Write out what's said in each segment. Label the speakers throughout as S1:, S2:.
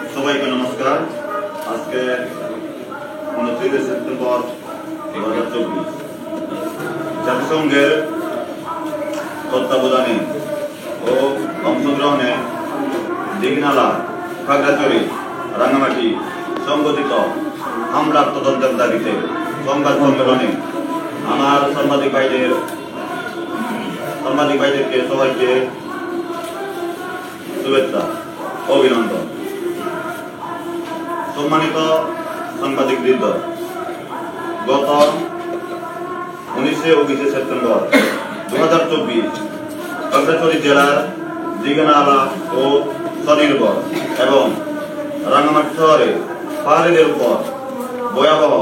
S1: সবাইকে নমস্কার। আজকে 29 সেপ্টেম্বর 2024 জাতিসংঘের তত্ত্বাবধানে ও অংশগ্রহণে দীঘিনালা, খাগড়াছড়ি, রাঙ্গামাটি সংগঠিত হামলার তদন্তের দাবিতে সংবাদ সম্মেলনে আমার সাংবাদিক ভাইদেরকে সবাইকে শুভেচ্ছা, অভিনন্দন। সম্মানিত সাংবাদিকবৃন্দ, গত 19 সেপ্টেম্বর 2024 খাগড়াছড়ি জেলার দীঘিনালা ও স্বনির্ভর এবং রাঙ্গামাটি শহরে পাহাড়িদের উপর ভয়াবহ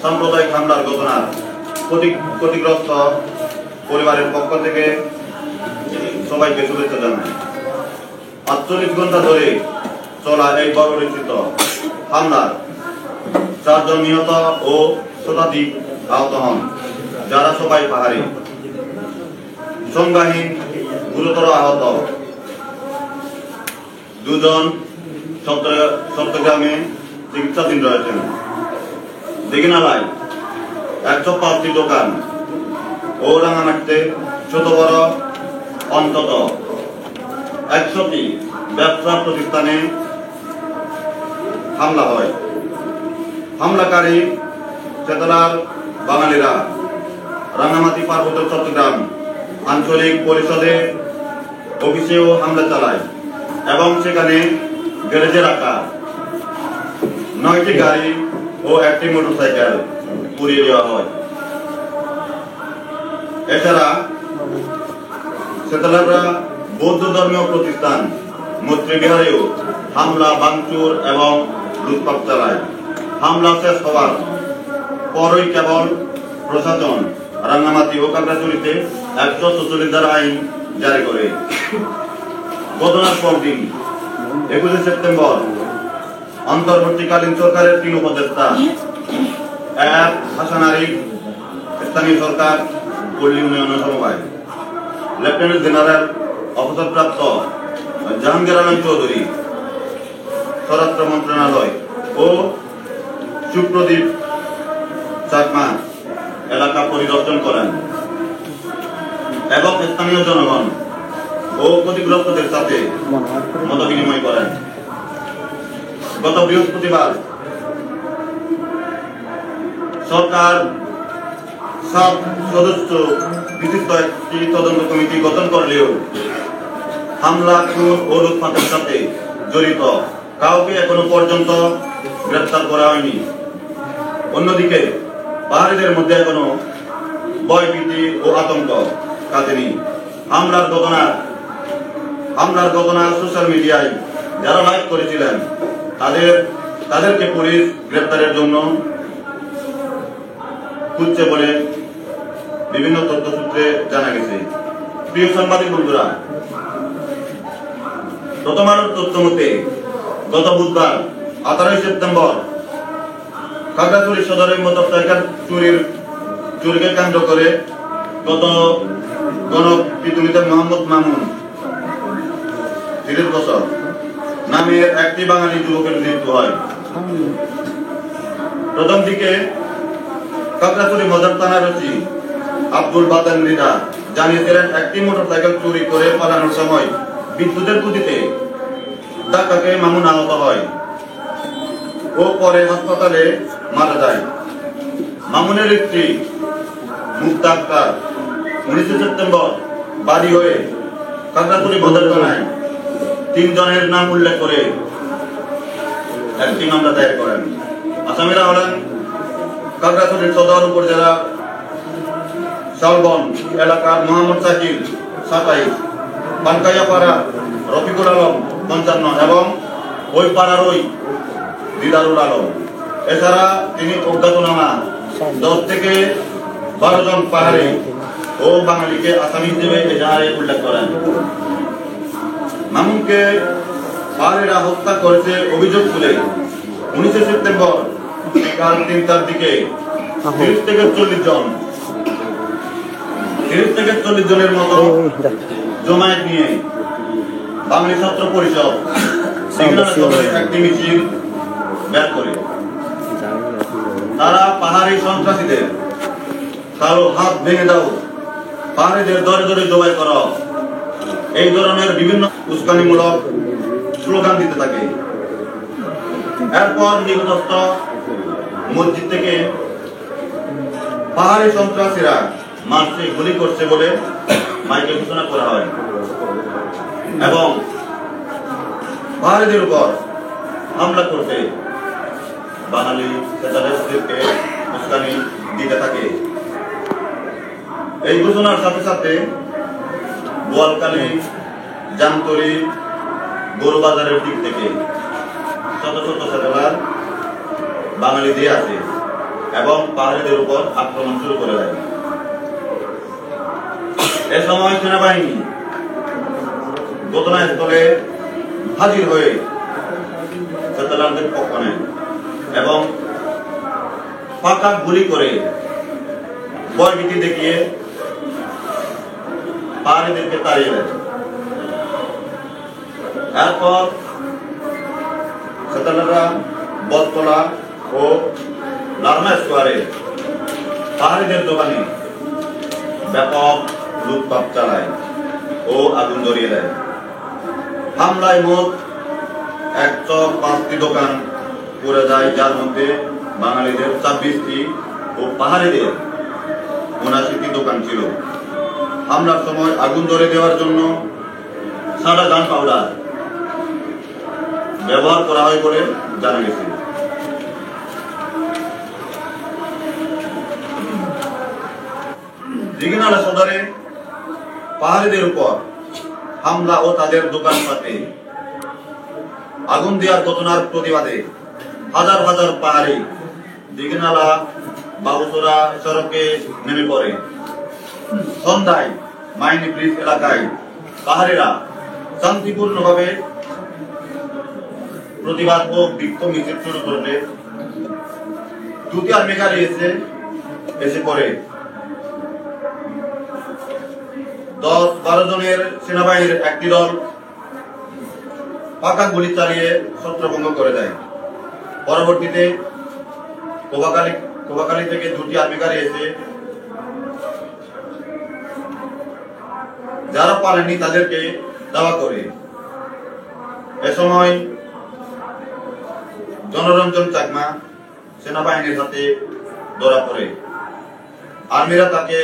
S1: সাম্প্রদায়িক হামলার ঘটনার ক্ষতিগ্রস্ত পরিবারের পক্ষ থেকে সবাইকে শুভেচ্ছা জানাই। 48 ঘন্টা ধরে চলা এই বর্বরচিত হামলার 4 জন নিহত ও শতাধিক আহত হন, যারা সবাই পাহাড়ি। সংজ্ঞাহীন গুরুতর আহত 2 জন চট্টগ্রামে চিকিৎসাধীন রয়েছেন। দীঘিনালায় 105টি দোকান ও রাঙ্গামাটিতে ছোট বড় অন্তত 100টি ব্যবসা প্রতিষ্ঠানে হামলা হয়। হামলাকারী চেতলার বাঙালিরা রাঙ্গামাটি পার্বত্য চট্টগ্রাম আঞ্চলিক পরিষদে অফিসেও হামলা চালায় এবং সেখানে গ্যারেজে রাখা 9টি গাড়ি ও 1টি মোটরসাইকেল পুড়িয়ে দেওয়া হয়। এছাড়া চেতলারা বৌদ্ধ ধর্মীয় প্রতিষ্ঠান মৈত্রী বিহারেও হামলা, ভাঙচুর এবং লুটপাট চালায়। হামলা শেষ হওয়ার পরই কেবল প্রশাসন রাঙ্গামাটি ও খাগড়াছড়িতে 144 ধারা আইন জারি করে। ঘটনার পরদিন 21 সেপ্টেম্বর অন্তর্বর্তীকালীন সরকারের 3 উপদেষ্টা হাসান আরিফ, স্থানীয় সরকার, পল্লী উন্নয়ন সমবায়, লেফটেন্যান্ট জেনারেল অবসরপ্রাপ্ত জাহাঙ্গীর আলম চৌধুরী, স্বরাষ্ট্র মন্ত্রণালয় ও সুপ্রদীপ চাকমা এলাকা পরিদর্শন করেন এবং স্থানীয় জনগণ ও ক্ষতিগ্রস্তদের সাথে মত বিনিময় করেন। গত বৃহস্পতিবার সরকার 7 সদস্য বিশিষ্ট একটি তদন্ত কমিটি গঠন করলেও হামলা, খুন ও লুটপাটের সাথে জড়িত কাউকে এখনো পর্যন্ত গ্রেফতার করা হয়নি। অন্যদিকে পাহাড়িদের মধ্যে এখনো ভয়ভীতি ও আতঙ্ক কাটেনি। হামলার ঘটনা সোশ্যাল মিডিয়ায় যারা লাইভ করেছিলেন তাদেরকে পুলিশ গ্রেফতারের জন্য খুঁজছে বলে বিভিন্ন তথ্যসূত্রে জানা গেছে। প্রিয় সাংবাদিক বন্ধুরা, প্রথম আলোর তথ্য মতে গত বুধবার 18 সেপ্টেম্বর খাগড়াছড়ি সদরের মোটরসাইকেল চুরিকে কেন্দ্র করে গণপিটুনিতে মোহাম্মদ মামুন 30 বছর নামের একটি বাঙালি যুবকের মৃত্যু হয়। প্রথম দিকে খাগড়াছড়ি মজার থানার ওসি আব্দুল বাতেন মৃধা জানিয়েছিলেন, একটি মোটরসাইকেল চুরি করে পালানোর সময় বিদ্যুতের খুঁটিতে ধাক্কা খেয়ে মামুন আহত হয় ও পরে হাসপাতালে মারা যায়। মামুনের স্ত্রী মুক্তা আক্তার 19 সেপ্টেম্বর বাদী হয়ে খাগড়াছড়ি মজার থানায় 3 জনের নাম উল্লেখ করে একটি মামলা দায়ের করেন। আসামিরা হলেন খাগড়াছড়ির সদর উপজেলা শালবন এলাকার মোহাম্মদ সাকিব 27, পানকাইয়াপাড়া রফিকুল আলম 55 এবং ওই পাড়ার দিদারুল আলম। এছাড়া তিনি অজ্ঞাতনামা 10 থেকে 12 জন পাহাড়ি ও বাঙালিকে আসামি হিসেবে এজাহারে উল্লেখ করেন। মামুনকে পাহাড়িরা হত্যা করেছে অভিযোগ তুলে 19 সেপ্টেম্বর বিকাল 3টার দিকে 30 থেকে 40 জনের মতো জমায়েত নিয়ে বাঙালি ছাত্র পরিষদ একটি মিছিল বের করে। তারা পাহাড়ি সন্ত্রাসীদের কারো হাত ভেঙে দাও, পাহাড়িদের দরে দরে জবাই করো, এই ধরনের বিভিন্ন উস্কানিমূলক স্লোগান দিতে থাকে। এরপর নিকটস্থ মসজিদ থেকে পাহাড়ি সন্ত্রাসীরা মারছে, গুলি করছে বলে মাইকে ঘোষণা করা হয় এবং পাহাড়িদের উপর হামলা করতে বাঙালি সেনাবাহিনীকে উস্কানি দিতে থাকে। এই ঘোষণার সাথে সাথে বোয়ালখালী, জামতলী, গরুবাজারের দিক থেকে শত শত সেনাবাহিনী বাঙালি দিয়ে আসে এবং পাহাড়িদের উপর আক্রমণ শুরু করে দেয়। এ সময় সেনাবাহিনী ঘটনাস্থলে হাজির হয়ে সেনাবাহিনীদের পক্ষ নেয় এবং পাকা গুলি করে ভয়ভীতি দেখিয়ে পাহাড়িদেরকে তাড়িয়ে দেয়। এরপর সেনাবাহিনীরা বটতলা ও লালমা স্কোয়ারে পাহাড়িদের দোকানে ব্যাপক লুটপাট চালায় ও আগুন ধরিয়ে দেয়। হামলায় মোট 105টি দোকান পুড়ে যায়, যার মধ্যে বাঙালিদের 26টি ও পাহাড়িদের 79টি দোকান ছিল। হামলার সময় আগুন ধরে দেওয়ার জন্য সাদা গান পাউডার ব্যবহার করা হয় বলে জানা গেছে। দীঘিনালা সদরে পাহাড়িদের উপর হামলা ও তাদের দোকানপাটে আগুন দেওয়ার ঘটনার প্রতিবাদে হাজার হাজার পাহাড়ি দীঘিনালা বাবুসরা সড়কে নেমে পড়ে। সন্ধ্যায় মাইনি ব্রিজ এলাকায় পাহাড়িরা শান্তিপূর্ণভাবে প্রতিবাদ ও বিক্ষোভ মিছিল শুরু করলে দুটি আর্মি গাড়ি এসে পড়ে। 10-12 জনের সেনাবাহিনীর একটি দল পাকা গুলি চালিয়ে ছত্রভঙ্গ করে দেয়। পরবর্তীতে কোবাকালী থেকে দুটি আর্মি গাড়ি এসে যারা পারেনি তাদেরকে দাওয়া করে। এ সময় জনরঞ্জন চাকমা সেনাবাহিনীর হাতে ধরা পড়ে। আর্মিরা তাকে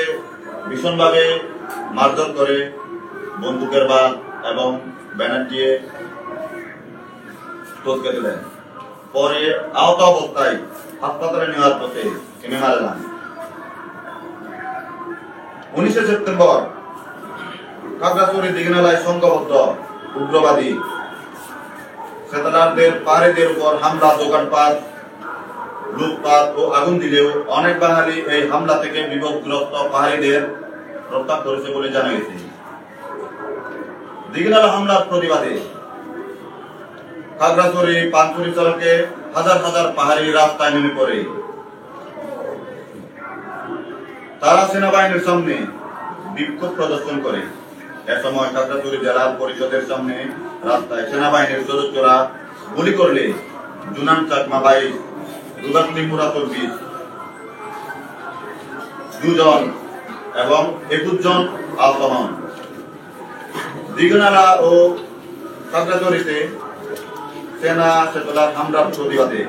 S1: ভীষণভাবে মারধর করে, বন্দুকের বাদ এবং ব্যানার দিয়ে টপকে দেয়। পরে আহত অবস্থায় হাসপাতালে নেওয়ার পথে তিনি মারা যান। 19 সেপ্টেম্বর খাগড়াছড়ি দীঘিনালায় সংঘবদ্ধ উগ্রবাদী সেনাবাহিনীদের পাহাড়িদের উপর হামলা, দোকানপাট লুটপাট ও আগুন দিলেও অনেক বাঙালি এই হামলা থেকে বিপদগ্রস্ত পাহাড়িদের রক্ষা করেছে বলে জানা গেছে। দীঘিনালা হামলার প্রতিবাদে খাগড়াছড়ি পানপুরি সড়কে হাজার হাজার পাহাড়ি রাস্তায় নেমে পড়ে। তারা সেনাবাহিনীর সামনে বিক্ষোভ প্রদর্শন করে। এ সময় খাগড়াছড়ি জেলা পরিষদের সামনে রাস্তায় সেনাবাহিনীর সদস্যরা গুলি করলে জুনান চাকমা 22, রুগাতলি মুরাতল 20, 2 জন এবং 21 জন আহত হন। দীঘিনালা ও খাগড়াছড়িতে সেনা সেতলার হামলার প্রতিবাদে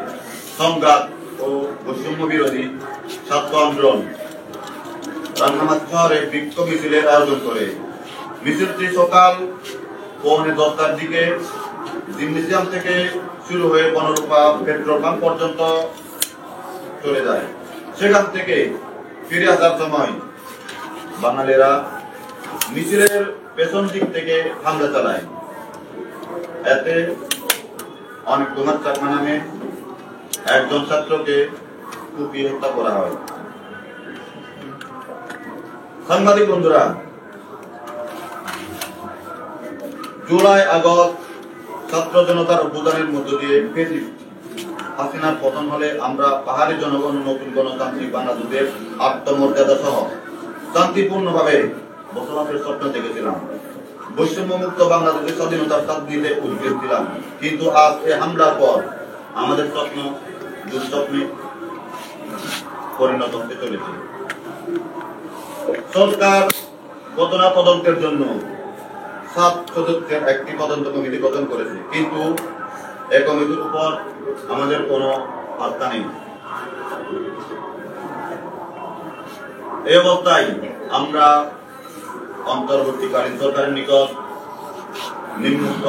S1: সংঘাত ও বৈষম্য বিরোধী ছাত্র আন্দোলন রাঙ্গামাটি শহরে বিক্ষোভ মিছিলের আয়োজন করে। মিছিলটি সকাল 9:10টার দিকে জিমনেসিয়াম থেকে শুরু হয়ে বনরূপা পেট্রোল পাম্প পর্যন্ত চলে যায়। সেখান থেকে ফিরে আসার সময় বাঙালিরা মিছিলের পেছন দিক থেকে হামলা চালায়। এতে অনেক কুমার চাকমা নামে একজন ছাত্রকে কুপিয়ে হত্যা করা হয়। সাংবাদিক বন্ধুরা, জুলাই আগস্ট ছাত্র জনতার অভ্যুত্থানের মধ্য দিয়ে হাসিনার পতন হলে আমরা পাহাড়ি জনগণ নতুন গণতান্ত্রিক বাংলাদেশের আত্মমর্যাদা সহ শান্তিপূর্ণভাবে বসবাসের স্বপ্ন দেখেছিলাম। বৈষম্যমুক্ত বাংলাদেশের স্বাধীনতার স্বাদ দিতে উদ্গ্রীব ছিলাম, কিন্তু আজ এই হামলার পর আমাদের স্বপ্ন দুঃস্বপ্নে পরিণত হতে চলেছে। সরকার ঘটনা তদন্তের জন্য 7 সদস্যের একটি তদন্ত কমিটি গঠন করেছে, কিন্তু এই কমিটির উপর আমাদের কোনো আস্থা নেই। এই অবস্থায় আমরা অন্তর্বর্তীকালীন সরকারের নিকট নিম্নোক্ত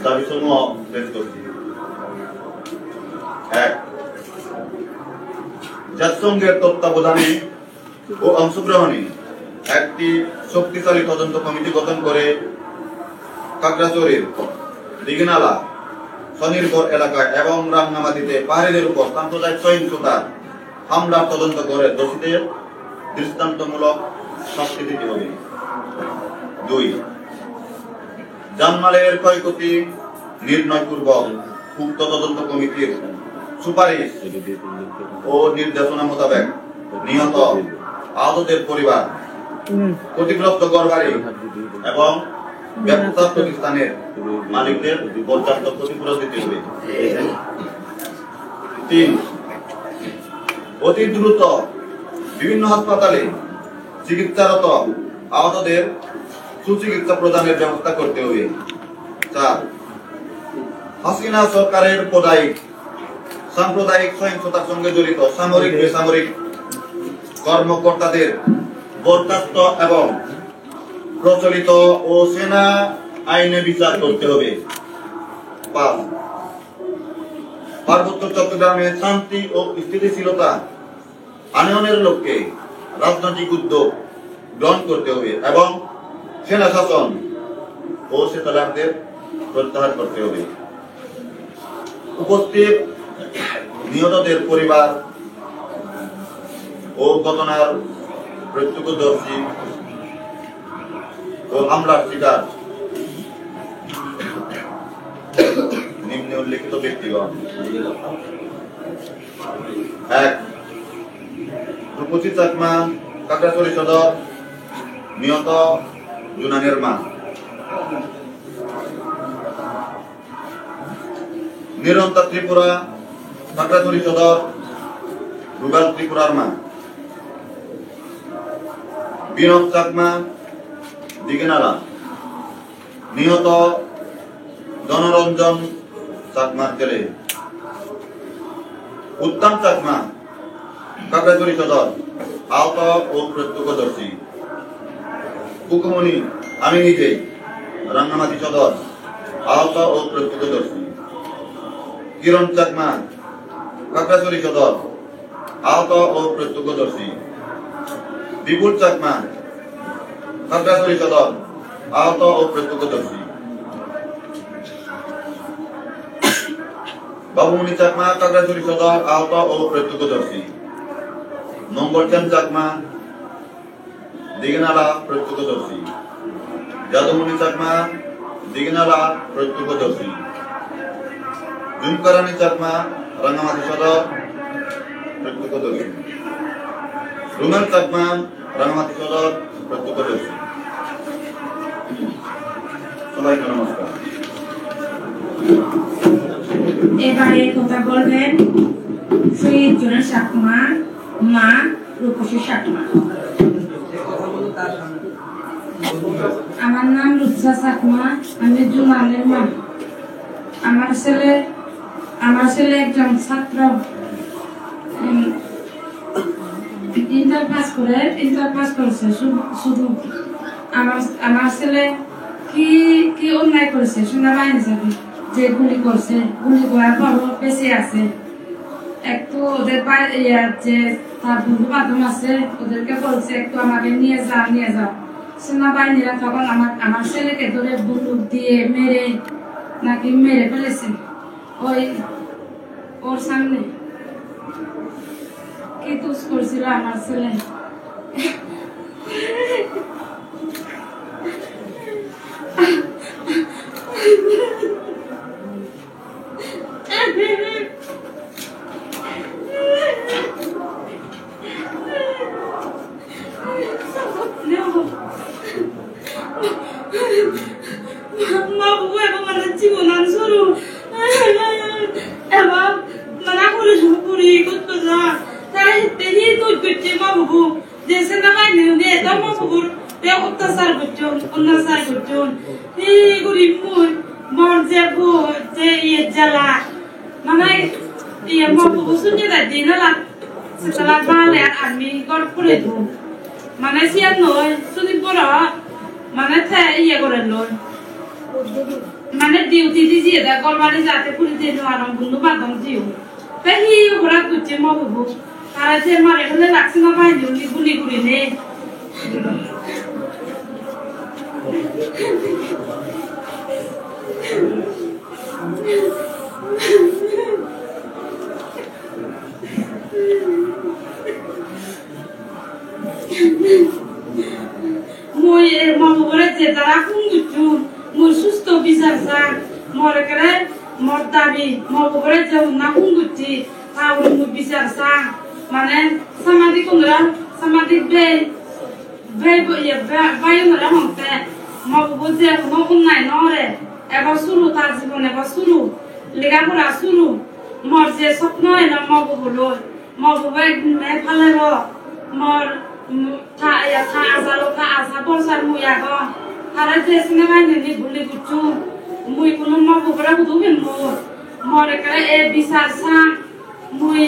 S1: দাবিসমূহ পেশ করছি। 1. জাতিসংঘের তত্ত্বাবধানে ও অংশগ্রহণে একটি শক্তিশালী তদন্ত কমিটি গঠন করে খাগড়াছড়ির দিঘিনালা, স্বনির্ভর এলাকায় এবং রাঙ্গামাটিতে পাহাড়িদের উপর সাম্প্রদায়িক সহিংসতার হামলার তদন্ত করে দোষীদের দৃষ্টান্তমূলক শাস্তি দিতে হবে। 2. জানমালের ক্ষয়ক্ষতি নির্ণয়পূর্বক উক্ত তদন্ত কমিটির সুপারিশ ও নির্দেশনা মোতাবেক নিহত আহতদের পরিবার, ক্ষতিগ্রস্ত ঘরবাড়ি এবং ব্যবসা প্রতিষ্ঠানের মালিকদের পর্যাপ্ত ক্ষতিপূরণ দিতে হবে। 3. অতি দ্রুত বিভিন্ন হাসপাতালে চিকিৎসারত আহতদের সুচিকিৎসা প্রদানের ব্যবস্থা করতে হবে। 4. হাসিনা সরকারের সাম্প্রদায়িক সহিংসতার সঙ্গে জড়িত সামরিক বেসামরিক কর্মকর্তাদের বরখাস্ত এবং প্রচলিত ও সেনা আইনে বিচার করতে হবে। 5. পার্বত্য চট্টগ্রামে শান্তি ও স্থিতিশীলতা আনয়নের লক্ষ্যে রাজনৈতিক উদ্যোগ গ্রহণ করতে হবে এবং সেনা শাসন ও সেনাদের প্রত্যাহার করতে হবে। উপস্থিত নিহতদের পরিবার ও ঘটনার প্রত্যক্ষদর্শী ও হামলার শিকার নিম্নে উল্লেখিত ব্যক্তিগণ: 1. রূপসী চাকমা, খাগড়াছড়ি সদর, নিহত জুনানের মা। নিরন্তা ত্রিপুরা, খাগড়াছড়ি সদর, রুবেল ত্রিপুরার মা। বিনোদ চাকমা, দিঘিনালা, নিহত জনরঞ্জন চাকমার ছেলে। উত্তম চাকমা, খাগড়াছড়ি সদর, আহত ও প্রত্যক্ষদর্শী। পুকুমণি, আমি নিজেই, রাঙ্গামাটি সদর, আহত ও প্রত্যক্ষদর্শী। কিরণ চাকমা, খাগড়াছড়ি সদর, আহত ও প্রত্যক্ষদর্শী। বিপুল চাকমা, খাগড়াছড়ি সদর, আহত ও প্রত্যক্ষদর্শী। বাবুমণি চাকমা, খাগড়াছড়ি সদর, আহত ও প্রত্যক্ষদর্শী। মঙ্গলচাঁদ চাকমা, দিঘিনালা, প্রত্যক্ষদর্শী। যাদবমণি চাকমা, দিঘিনালা, প্রত্যক্ষদর্শী। ঝুমকারানী চাকমা, রাঙ্গামাটি সদর, প্রত্যক্ষদর্শী। রুমেল চাকমা, রাঙ্গামাটি সদর, প্রত্যক্ষদর্শী। সবাইকে নমস্কার।
S2: এবারে কথা বলবেন শহীদ জুনান চাকমা মা রূপসী চাকমা। আমার নাম রূপসা চাকমা, আমি জুনানের মা। আমার ছেলে একজন ছাত্র, ইন্টার পাস করেছে। শুধু আমার ছেলে কি অন্যায় করেছে শোনা বাইরে যাবে, যে গুলি করছে, গুলি করার পর বেঁচে আছে। একটু ওদের যে তার বন্ধু বান্ধব আছে ওদেরকে বলছে একটু আমাকে নিয়ে যাও। সেনাবাহিনীরা তখন আমার ছেলেকে ধরে বন্দুক দিয়ে মেরে ফেলেছে। ওর সামনে কি তুষ করছিল আমার ছেলে। No. মহবুবু যে সেনাবাহিনী দিয়ে তো মহবুবুর তে অত্যাচার করছেন এই গরিব মর যে যে ইয়ে জ্বালা মানে ইয়ে মহবুবু শুনে দেয় দিন সেটা বালে আমি গড় করে দেব মানে সিয়ার নয় শুনি বড় মানে ইয়ে করে নয় মানে ডিউটি দিয়ে দেয় গড়বাড়ি যাতে পুরি দিয়ে আরাম বন্ধু বাদম দিও তাই হি ওরা করছে মহবুবু তারা যে মারে ফেলে রাখছে না ভাই গুলি গুলি নেই মই মহবুবরে যে তারা হুঙ্গুচু মই সুস্থ বিচার চান মরে করে মর দাবি মহবুবরে যে না হুঙ্গুচি তাহলে মই বিচার চান মানে সামাজিক সামাজিক বায়ুরা হতে মহবুব যে কোনো উন্নয় নরে এবার শুরু তার জীবন এবার শুরু লেখাপড়া শুরু মর যে স্বপ্ন এলো মহবুব লই মহবুবে ভালে মর আশা বর্ষার মুই আগ তারা যে সিনেমা নিয়ে গুলি করছু মুই কোনো মহবুবরা বুঝবেন মর একারে এ বিচার চান মুই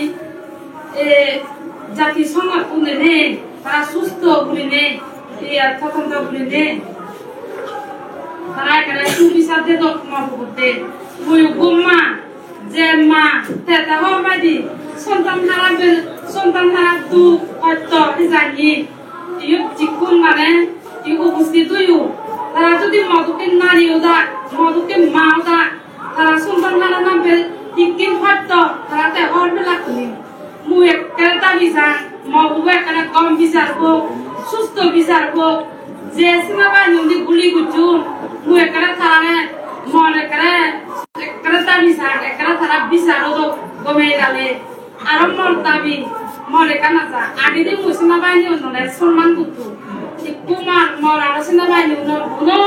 S2: জাতি সমাজ কোনে নে তারা সুস্থ বলি নে তদন্ত বলি নে তারা এখানে সুবিচার দিয়ে করতে মুই গোমা যে মা তেতা হবাদি সন্তান হারা দুঃখ হত্য জানি ইউ চিকুন মানে ইউ উপস্থিত ইউ তারা যদি মধুকে নারীও দা মধুকে মাও দা তারা সন্তান হারা নামবে ইকিন হত্য তারা তে হরবে লাগনি মুই একটা দাবি চান মহবুব একটা কম বিচার হোক সুস্থ বিচার হোক যে সিনেমা নদী গুলি গুচুন মুই একটা তারা মন একটা দাবি চান একটা তারা বিচার হোক গমে গেলে আর মর দাবি মরে কানা যা আগে দিয়ে মুই সিনেমা নয় সম্মান করতো কুমার মর আর সিনেমা কোনো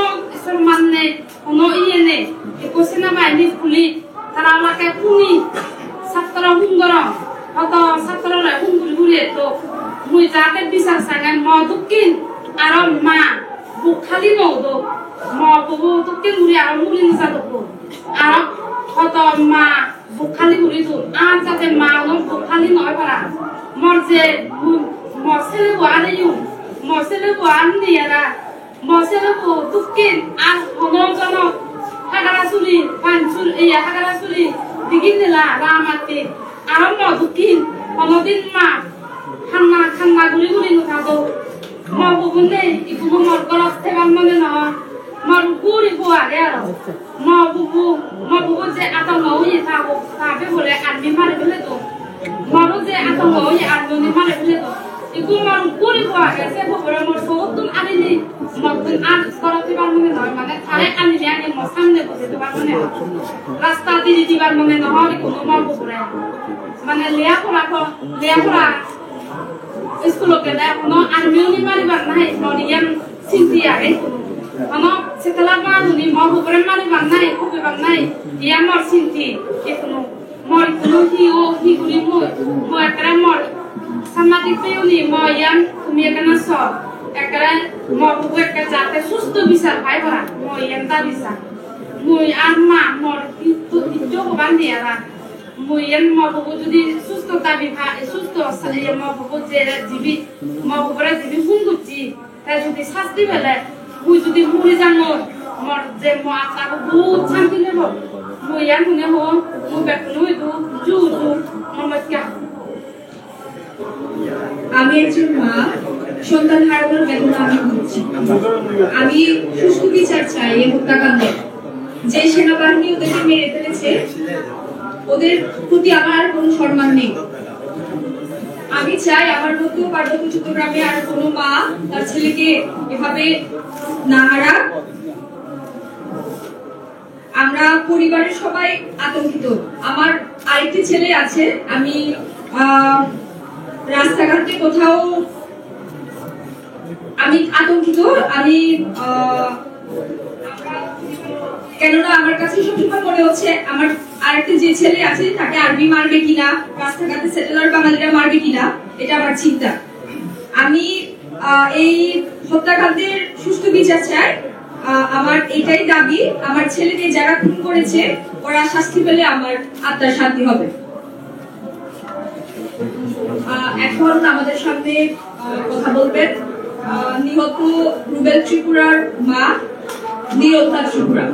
S2: সম্মান নেই কোনো ইয়ে নেই একো সিনেমা খুলি তারা আমাকে পুনি ছাত্র সুন্দর কত ছাত্ররা হুঙ্গুলি ঘুরিয়ে তো মুই যাতে বিচার চাঙে ম দুঃখিন আর মা বুক খালি নৌদো ম ববু দুঃখিন ঘুরি আর মুলি নিচা দেবো আর কত মা বুক খালি ঘুরি তো আর যাতে মা বুক খালি নয় পারা মর যে মসেলে আনে মসেলে আনি এরা মসেলে দুঃখিন আর হনজন হাগারা চুরি পানচুর এই হাগারা চুরি দিগিন দিলা রামাতে আর দুঃখিন অনদিন মা খান্না গুলি নুথাবো মহবুবনে ইকুবু মর গলত থেবান মানে নহয় মর গুড়ি আগে আর মহবুবু যে আতঙ্ক হয়ে থাকবো তাকে বলে আর্মি মারে ফেলে তো মরু যে আতঙ্ক হয়ে আর্মি মারে ফেলে তো ইকু মর গুড়ি আগে সে খবরে মর সৌতুন আনিনি মতুন আজ গলত থেবান মানে নহয় মানে থারে আনিনি আগে মর সামনে বসে থেবান মানে রাস্তা দিদি দিবার মানে নহয় কোনো মহবুবরে মানে লেয়াপড়া স্কুলকে দেয় কোনো আর্মিও নি মারিবার নাই মরিয়াম চিন্তি আগে কোনো সেতলা মানুনি মহবুবরে মারিবার নাই খুবিবার নাই ইয়া মর চিন্তি কোনো মর কোনো হি গুলি মই একরা মর সামাজিক পেউনি ময়াম তুমি এখানে সব একরা মহবুব একটা যাতে সুস্থ বিচার পাই ভরা ময়াম তা বিচার মই আর মা মর কিন্তু হবান দিয়ারা মুইয়েন মহবুব যদি সুস্থ দাবি সুস্থ মহবুব যে জীবী মহবুবরে জীবী হুঙ্গুচি তাই যদি শাস্তি পেলে মুই যদি মরি জানো মর যে তাকে বহুত শান্তি নেব মুইয়ান শুনে হোক মুই বেতন হইতো জু নমস্কার
S3: আমি একজন মা সন্তান হারানোর বেদনা আমি ভুগছি আমি সুষ্ঠু বিচার চাই এই হত্যাকাণ্ডে যে সেনাবাহিনী ওদেরকে মেরে ফেলেছে ওদের প্রতি আমার কোনো সম্মান নেই আমি চাই আমার মতো পার্বত্য চট্টগ্রামে আর কোনো মা তার ছেলেকে এভাবে না হারাক আমরা পরিবারের সবাই আতঙ্কিত আমার আরেকটি ছেলে আছে আমি রাস্তাঘাটে কোথাও আমি আতঙ্কিত আমি কেননা আমার কাছে সবসময় মনে হচ্ছে আমার আরেকটা যে ছেলে আছে তাকে আর্মি মারবে কিনা রাস্তাঘাটে সেটেলার বাঙালিরা মারবে কিনা এটা আমার চিন্তা আমি এই হত্যাকাণ্ডের সুষ্ঠু বিচার চাই। আমার এটাই দাবি, আমার ছেলেকে যারা খুন করেছে ওরা শাস্তি পেলে আমার আত্মার শান্তি হবে। এখন আমাদের সামনে কথা বলবেন নিহত রুবেল ত্রিপুরার মা নিরন্তা Tripura.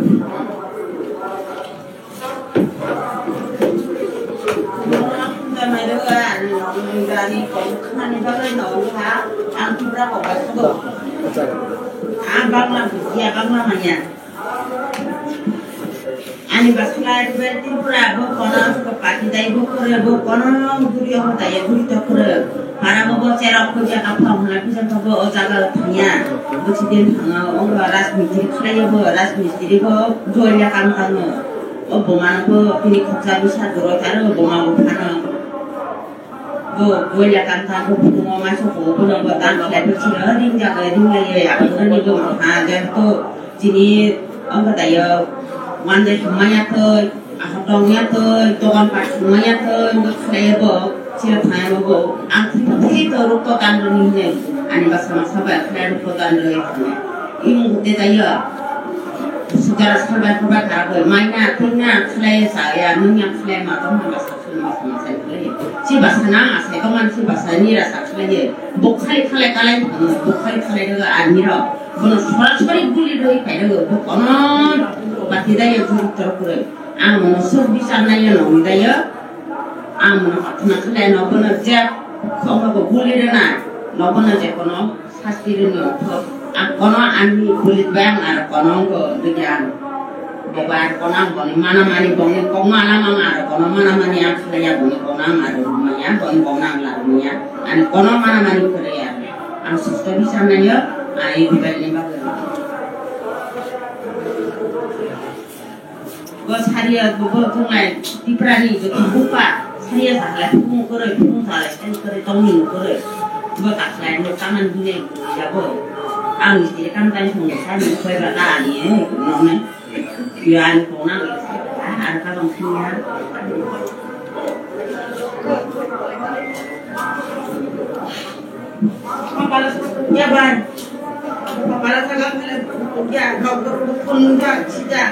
S4: Ani basla rubel Tripura bo kono pati dai bo kore bo kono duri ho dai duri to kore para bo chera ko ja ka pham la pisan to bo o jaga thanya bo chidin thanga ong rajmistri khlai bo rajmistri bo joya kam kanu o bo man bo pini khotsa bisa doro taro bo ma bo phana bo joya kam ta bo mo ma so bo bo no bo tan khlai bo chira ring ja ga ring le ya ko ni bo ha ja to chini ong dai One day semuanya tuh, akadongnya tuh, tokan pas semuanya tuh, untuk selebo, siapa bo, antri itu rupa kantor ini, ani bahasa sahabat, saya rupa kantor itu, ini bukti saya, sejarah sahabat karena mainnya, tingnya, selai saya, nunyak selai macam bahasa saya selai, si bahasa nang, saya kaman si bahasa ini rasa selai, bukan kali juga anira, bukan soal guli doi pada bukan Pati daya juri terkure, amun sok bisa nanya nong daya, amun nak kalian nopo naja, kau mau boleh dana, nopo naja kono, sasti dulu, kono ani boleh bang, ada kono ko dengan, bebar kono kono mana mani bongi, kau mana ada kono mana mani yang kalian bongi kono ada rumahnya, bongi kono lah rumahnya, ani kono mana mani kalian, anu sok bisa nanya, ani dibalik bagai. Bos hari bobo tungai Tripura ni jadi buka hari sahaja pun sahaja kan tongin kore bo tak lain bo tangan dunia ya bo ang istri kan tadi saya ni kue bata ni nona bian kona ada kalau punya kepala ya ban kepala sangat ya dokter pun tak sida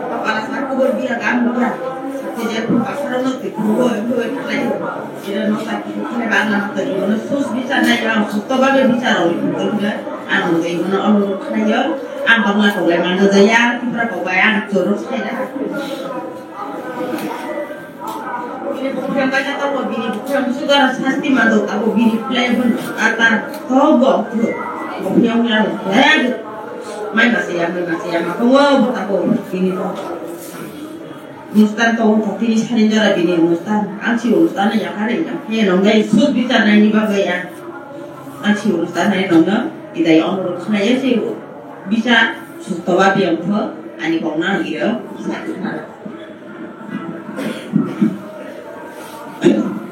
S4: kepala saya berbiak ambil sejak pasar nanti dua kali jadi nota kita bangun tadi mana sus bisa naik orang sus tu bagai bicara orang juga anu kayak mana orang kaya ambang lah kau mana daya kita kau bayar terus saja ini bukan banyak tahu bini bukan sudah pasti malu tahu bini play pun atas togo tu bukan yang main masih yang aku wow aku bini tu Mustan tahu tapi ni sekarang jara bini mustan anci mustan yang hari ni nonggai sud bisa naik bagai yang anci mustan naik nongga idai orang orang saya sih bisa sud tawa biang tu ani kau nak dia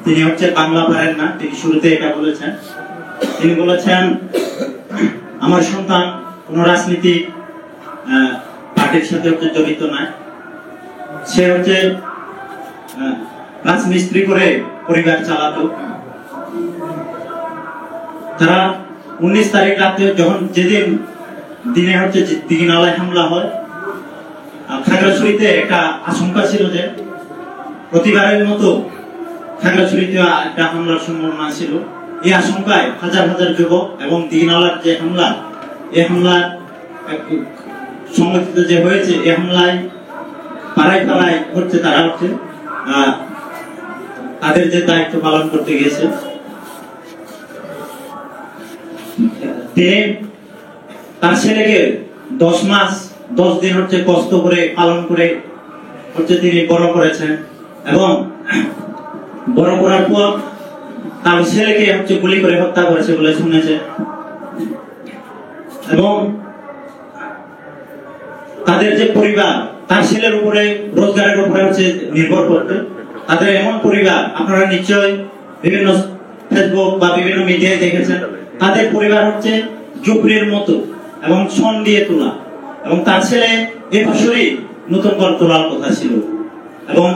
S5: তিনি হচ্ছে বাংলা পারেন না তিনি শুরুতে এটা বলেছেন তিনি বলেছেন আমার সন্তান কোনো রাজনীতিক পার্টির সাথে জড়িত নয় সে হচ্ছে রাজমিস্ত্রি করে পরিবার চালাতো তারা 19 তারিখ রাতে যখন যেদিন দিনে হচ্ছে দিঘিনালায় হামলা হয় খাগড়াছড়িতে একটা আশঙ্কা ছিল যে প্রতিবারের মতো খাগড়াছড়িতে একটা হামলার সম্ভাবনা ছিল এই আশঙ্কায় হাজার হাজার যুবক এবং দিঘিনালার যে হামলা এই হামলার সংগঠিত যে হয়েছে এই হামলায় পাড়ায় পাড়ায় হচ্ছে তারা হচ্ছে তাদের যে দায়িত্ব পালন করতে গিয়েছে তিনি তার ছেলেকে 10 মাস 10 দিন হচ্ছে কষ্ট করে পালন করে হচ্ছে তিনি বড় করেছেন এবং বড় করার পর তার ছেলেকে হচ্ছে গুলি করে হত্যা করেছে বলে শুনেছে এবং তাদের যে পরিবার তার ছেলের উপরে রোজগারের উপরে হচ্ছে নির্ভর করতে তাদের এমন পরিবার আপনারা নিশ্চয়ই বিভিন্ন ফেসবুক বা বিভিন্ন মিডিয়ায় দেখেছেন তাদের পরিবার হচ্ছে ঝুপড়ির মতো এবং ছন দিয়ে তোলা এবং তার ছেলে এই বছরই নতুন ঘর তোলার কথা ছিল এবং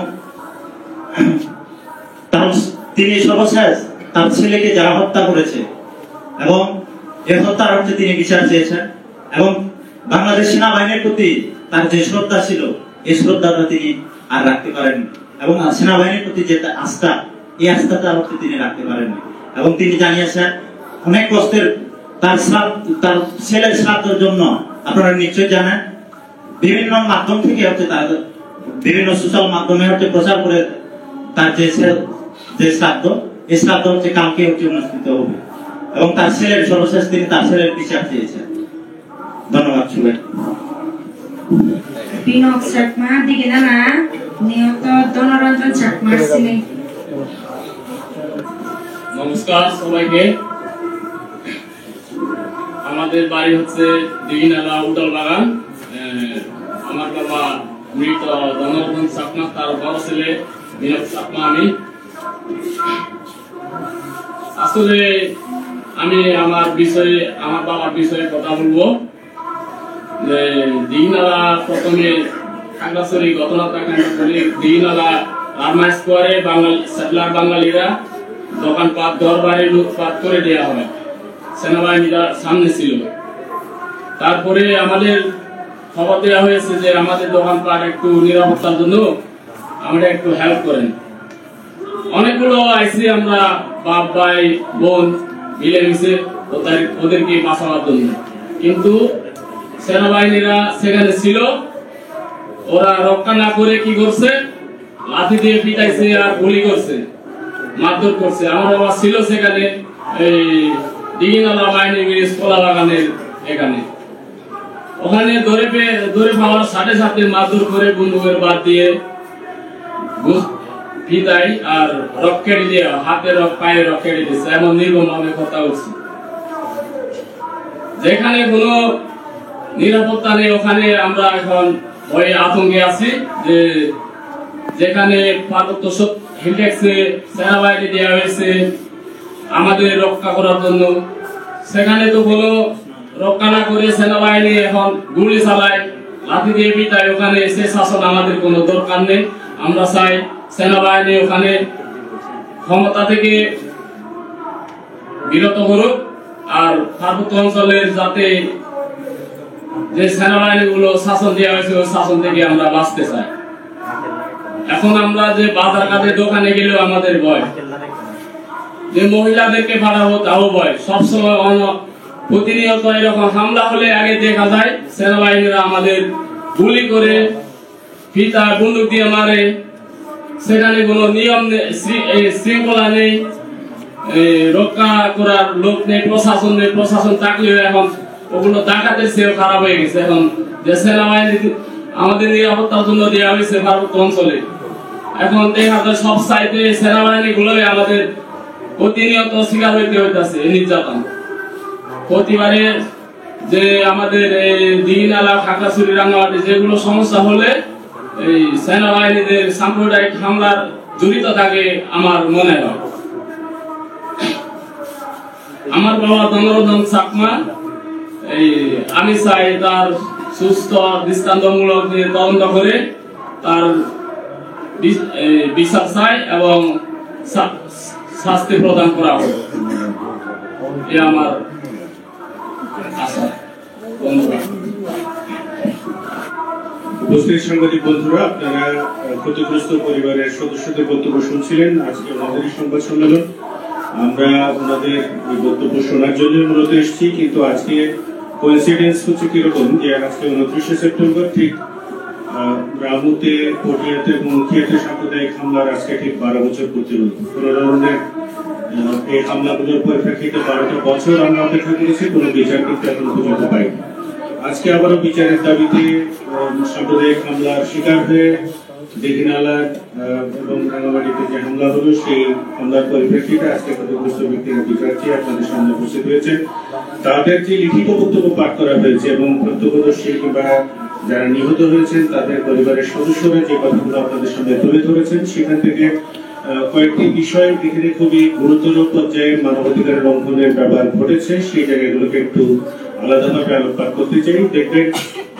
S5: তিনি সর্বশেষ তার ছেলেকে যারা হত্যা করেছে এবং এই হত্যার অর্থে তিনি বিচার চেয়েছেন এবং বাংলাদেশ সেনাবাহিনীর প্রতি তার যে শ্রদ্ধা ছিল এই শ্রদ্ধাটা তিনি আর রাখতে পারেননি এবং সেনাবাহিনীর প্রতি যে আস্থা এই আস্থাটা অর্থে তিনি রাখতে পারেননি এবং তিনি জানিয়েছেন অনেক কষ্টের তার ছেলের শ্রাদ্ধের জন্য আপনারা নিশ্চয়ই জানেন বিভিন্ন মাধ্যম থেকে হচ্ছে তার বিভিন্ন সোশ্যাল মাধ্যমে হচ্ছে প্রচার করে তার যে শ্রাদ্ধ এই শ্রাদ্ধ হচ্ছে কালকে হচ্ছে অনুষ্ঠিত হবে এবং তার ছেলের সর্বশেষ তিনি তার ছেলের বিচার চেয়েছেন। ধন্যবাদ সবাই।
S2: বিনোদ চাকমা দিকে না নিহত ধনরঞ্জন চাকমার ছেলে।
S6: নমস্কার সবাইকে। আমাদের বাড়ি হচ্ছে দিঘিনালা উডল বাগান। আমার বাবা মৃত ধনরঞ্জন চাকমা, তার বড় ছেলে বিনোদ চাকমা। আসলে আমি আমার বাবার বিষয়ে কথা বলবো। যে দিঘিনালা প্রথমে খাগড়াছড়ি ঘটনাটা কেন্দ্র করে দিঘিনালা রামা স্কোয়ারে সেটলার বাঙালিরা দোকানপাট ঘরবাড়ি লুটপাট করে দেওয়া হয়, সেনাবাহিনীরা সামনে ছিল। তারপরে আমাদের খবর দেওয়া হয়েছে যে আমাদের দোকানপাট একটু নিরাপত্তার জন্য আমরা একটু হেল্প করেন। অনেকগুলো আইসি আমরা বাপ ভাই বোন মিলেমিশে ওদেরকে বাঁচাবার জন্য, কিন্তু সেনাবাহিনীরা সেখানে ছিল। ওরা রক্ষা না করে কি করছে, লাঠি দিয়ে পিটাইছে আর গুলি করছে, মারধর করছে। আমার বাবা ছিল সেখানে এই দিঘিনালা বাহিনী ব্রিজ কলা বাগানের এখানে। ওখানে ধরে পাওয়ার সাথে সাথে মারধর করে বন্দুকের বাদ দিয়ে পিটাই আর রক কেটে দিয়ে হাতে রক পায়ে রক কেটে দিচ্ছে, এমন নির্মম ভাবে কথা উঠছে। যেখানে কোনো নিরাপত্তা নেই ওখানে আমরা এখন ভয়ে আতঙ্কে আছি। যে যেখানে পার্বত্য হিলটেক্সে সেনাবাহিনী দেওয়া হয়েছে আমাদের রক্ষা করার জন্য, সেখানে তো কোনো রক্ষা না করে সেনাবাহিনী এখন গুলি চালায়, লাঠি দিয়ে পিটায়। ওখানে সে শাসন আমাদের কোনো দরকার নেই। আমরা চাই সেনাবাহিনী ওখানে ক্ষমতা থেকে বিরত করুক, আর পার্বত্য অঞ্চলের যাতে যে সেনাবাহিনী গুলো শাসন দেওয়া হয়েছে ওই শাসন থেকে আমরা বাঁচতে চাই। এখন আমরা যে বাজার ঘাটে দোকানে গেলেও আমাদের ভয়, যে মহিলাদেরকে পাঠাবো তাও ভয়। সবসময় প্রতিনিয়ত এরকম হামলা হলে আগে দেখা যায় সেনাবাহিনীরা আমাদের গুলি করে পিতা বন্দুক দিয়ে মারে। সেখানে কোনো নিয়ম শৃঙ্খলা নেই, রক্ষা করার লোক নেই, প্রশাসন নেই। প্রশাসন থাকলেও এখন ওগুলো ডাকাতের চেয়েও খারাপ হয়ে গেছে। এখন যে সেনাবাহিনী আমাদের নিরাপত্তার জন্য দেওয়া হয়েছে পার্বত্য অঞ্চলে, এখন দেখা যায় সব সাইডে সেনাবাহিনী গুলোই আমাদের প্রতিনিয়ত শিকার হইতে হইতেছে নির্যাতন। প্রতিবারে যে আমাদের দিঘিনালা খাগড়াছড়ি রাঙ্গামাটি যেগুলো সমস্যা হলে এই সেনাবাহিনীদের সাম্প্রদায়িক হামলার জড়িত থাকে আমার মনে হয়। আমার বাবা ধনরঞ্জন চাকমা, আমি চাই তার সুস্থ দৃষ্টান্তমূলক তদন্ত করে তার বিচার চাই এবং শাস্তি প্রদান করা হবে, এ আমার আশা। ধন্যবাদ।
S7: উপস্থিত সাংবাদিক বন্ধুরা, আপনারা ক্ষতিগ্রস্ত পরিবারের সদস্যদের বক্তব্য শুনছিলেন। আজকে আমাদেরই সংবাদ সম্মেলন, আমরা ওনাদের বক্তব্য শোনার জন্য মূলত এসেছি। কিন্তু আজকে কোইন্সিডেন্স হচ্ছে কিরকম যে আজকে 29শে সেপ্টেম্বর ঠিক রামুতে, পটিয়াতে এবং মুখিয়াতে সাম্প্রদায়িক হামলার আজকে ঠিক 12 বছর পূর্তি হল। কোনো ধরনের এই হামলাগুলোর পরিপ্রেক্ষিতে 12টা বছর আমরা অপেক্ষা করেছি, কোনো বিচার কিন্তু এখন পর্যন্ত পাইনি। আজকে আবারও বিচারের দাবিতে সাম্প্রদায়িক হামলার শিকার হয়ে দিঘিনালার এবং রাঙ্গামাটিতে যে হামলা হলো সেই হামলার পরিপ্রেক্ষিতে আজকে ক্ষতিগ্রস্ত ব্যক্তিরা বিচার চেয়ে আপনাদের সামনে উপস্থিত হয়েছে। তাদের যে লিখিত বক্তব্য পাঠ করা হয়েছে এবং প্রত্যক্ষদর্শী কিংবা যারা নিহত হয়েছেন তাদের পরিবারের সদস্যরা যে কথাগুলো আপনাদের সামনে তুলে ধরেছেন, সেখান থেকে কয়েকটি বিষয় এখানে খুবই গুরুতর পর্যায়ে মানবাধিকার লঙ্ঘনের ব্যাপার ঘটেছে, সেই জায়গাগুলোকে একটু আলাদাভাবে আলোকপাত করতে চাই। দেখবেন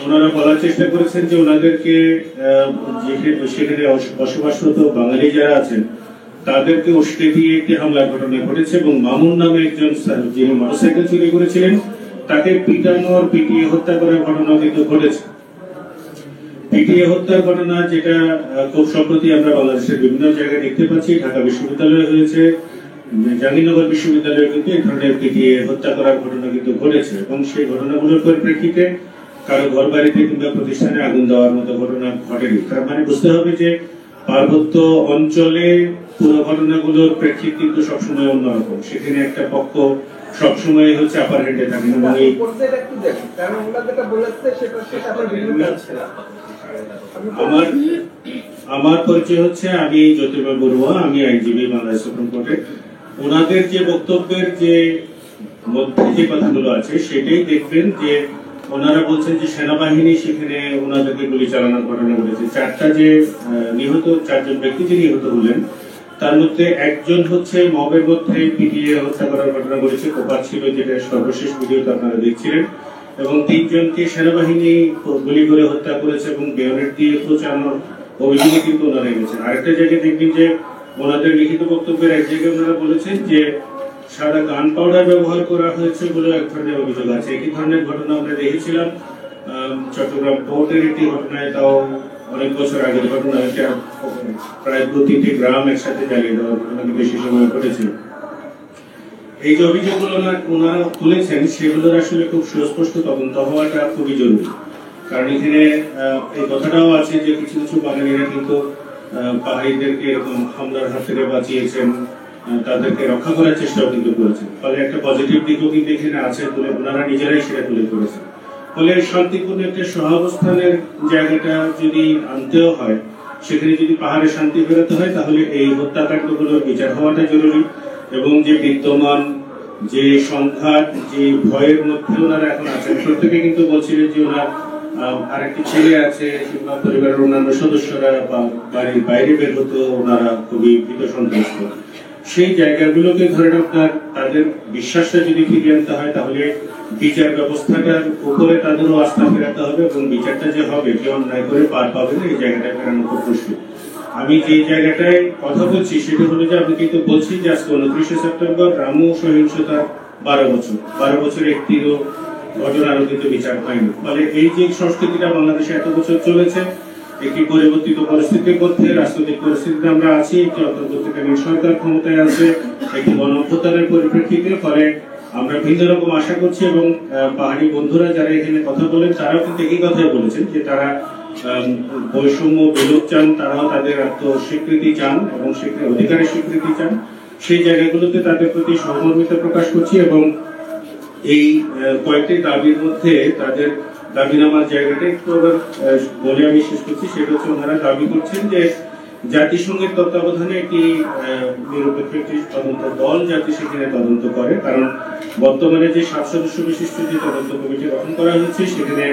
S7: ওনারা বলার চেষ্টা করেছেন যে ওনাদেরকে সেখানে বসবাসরত বাঙালি যারা আছেন তাদেরকে উস্কে দিয়ে একটি হামলার ঘটনা ঘটেছে এবং মামুন নামে একজন যিনি মোটরসাইকেল চুরি করেছিলেন তাকে পিটিয়ে হত্যা করার ঘটনা কিন্তু ঘটেছে। পিটিয়ে হত্যার ঘটনা যেটা খুব সম্প্রতি আমরা বাংলাদেশের বিভিন্ন জায়গায় দেখতে পাচ্ছি, ঢাকা বিশ্ববিদ্যালয়ে হয়েছে, জাহাঙ্গীরনগর বিশ্ববিদ্যালয়ে কিন্তু এই ধরনের পিটিয়ে হত্যা করার ঘটনা কিন্তু ঘটেছে এবং সেই ঘটনাগুলোর পরিপ্রেক্ষিতে কারো ঘর বাড়িতে কিংবা প্রতিষ্ঠানে আগুন দেওয়ার মতো ঘটনা ঘটেনি। তার মানে বুঝতে হবে যে পার্বত্য অঞ্চলে পুরো ঘটনাগুলোর প্রেক্ষিত কিন্তু সবসময় অন্যরকম, সেখানে একটা পক্ষ সবসময় হচ্ছে আপার হ্যান্ডে থাকে এবং আমার পরিচয় হচ্ছে আমি জ্যোতির্ময় বড়ুয়া, আমি আইনজীবী বাংলাদেশ সুপ্রিম কোর্টে। ওনাদের যে বক্তব্যের যে মধ্যে যে কথাগুলো আছে সেটাই দেখবেন যে ওনারা বলছেন যে সেনাবাহিনী সেখানে ওনাদেরকে গুলি চালানোর ঘটনা ঘটেছে। চারজন ব্যক্তি যে নিহত হলেন তার মধ্যে একজন হচ্ছে মবের মধ্যে পিটিয়ে হত্যা করার ঘটনা ঘটেছে, কোপার ছিল, যেটা সর্বশেষ ভিডিওতে আপনারা দেখছিলেন, এবং 3 জনকে সেনাবাহিনী গুলি করে হত্যা করেছে এবং বেয়নেট দিয়ে প্রচারণার অভিযোগে কিন্তু ওনারা এনেছেন। আরেকটা জায়গায় দেখবেন যে ওনাদের লিখিত বক্তব্যের এক জায়গায় ওনারা বলেছেন যে সাদা গান পাউডার ব্যবহার করা হয়েছে বলে এক ধরনের অভিযোগ আছে। একই ধরনের ঘটনা আমরা দেখেছিলাম চট্টগ্রাম পোর্টের একটি ঘটনায়, তাও অনেক বছর আগের ঘটনা, এটা প্রায় 2-3টি গ্রাম একসাথে জ্বালিয়ে দেওয়ার ঘটনা বেশি সময় ঘটেছিল। এই যে অভিযোগগুলো ওনারা তুলেছেন সেগুলোর আসলে খুব সুস্পষ্ট তদন্ত হওয়াটা খুবই জরুরি, কারণ এখানে এই কথাটাও আছে যে কিছু কিছু বাঙালিরা কিন্তু পাহাড়িদেরকে এরকম হামলার হাত থেকে বাঁচিয়েছেন, তাদেরকে রক্ষা করার চেষ্টাও কিন্তু করেছেন। ফলে একটা পজিটিভ দিকও কিন্তু এখানে আছে বলে ওনারা নিজেরাই সেটা তুলে ধরেছেন। ফলে শান্তিপূর্ণ একটা সহাবস্থানের জায়গাটা যদি আনতেও হয়, সেখানে যদি পাহাড়ে শান্তি ফেরাতে হয়, তাহলে এই হত্যাকাণ্ডগুলোর বিচার হওয়াটা জরুরি। এবং যে বিদ্যমান যে সংঘাত, যে ভয়ের মধ্যে ওনারা এখন আছেন, প্রত্যেকে কিন্তু বলছিলেন যে ওনার আরেকটি ছেলে আছে কিংবা পরিবারের অন্যান্য সদস্যরা বা বাড়ির বাইরে বের হতো, ওনারা খুবই ভীত সন্ত্রস্ত। সেই জায়গাগুলোকে ধরে আপনার তাদের বিশ্বাসটা যদি ফিরিয়ে আনতে হয়, তাহলে বিচার ব্যবস্থাটার উপরে তাদেরও আস্থা ফেরাতে হবে এবং বিচারটা যে হবে, যে অন্যায় করে পার পাবে না, এই জায়গাটা ফেরানো খুব মুশকিল। আমি যে জায়গাটায় কথা বলছি সেটা হলো যে আমি কিন্তু বলছি যে আজকে 29শে সেপ্টেম্বর রামু সহিংসতার 12 বছর একটিরও ঘটনারও কিন্তু বিচার হয়নি। ফলে এই যে সংস্কৃতিটা বাংলাদেশে এত বছর চলেছে, একটি পরিবর্তিত পরিস্থিতির মধ্যে, রাজনৈতিক পরিস্থিতিতে আমরা আছি, একটি অন্তর্বর্তীকালীন সরকার ক্ষমতায় আছে, একটি গণঅভ্যুত্থানের পরিপ্রেক্ষিতে। ফলে আমরা ভিন্ন রকম আশা করছি এবং পাহাড়ি বন্ধুরা যারা এখানে কথা বলেন তারাও কিন্তু একই কথাই বলেছেন যে তারা বৈষম্য বিলোপ চান, তারাও তাদের আত্মস্বীকৃতি চান এবং অধিকারের স্বীকৃতি চান। সেই জায়গাগুলোতে তাদের প্রতি সহমর্মিতা প্রকাশ করছি এবং এই কয়েকটি দাবির মধ্যে তাদের দাবিনামার জায়গাটা একটু বলে আমি শেষ করছি। সেটা হচ্ছে ওনারা দাবি করছেন যে জাতিসংঘের তত্ত্বাবধানে একটি নিরপেক্ষ একটি তদন্ত দল যাতে সেখানে তদন্ত করে, কারণ বর্তমানে যে 7 সদস্য বিশিষ্ট যে তদন্ত কমিটি গঠন করা হয়েছে সেখানে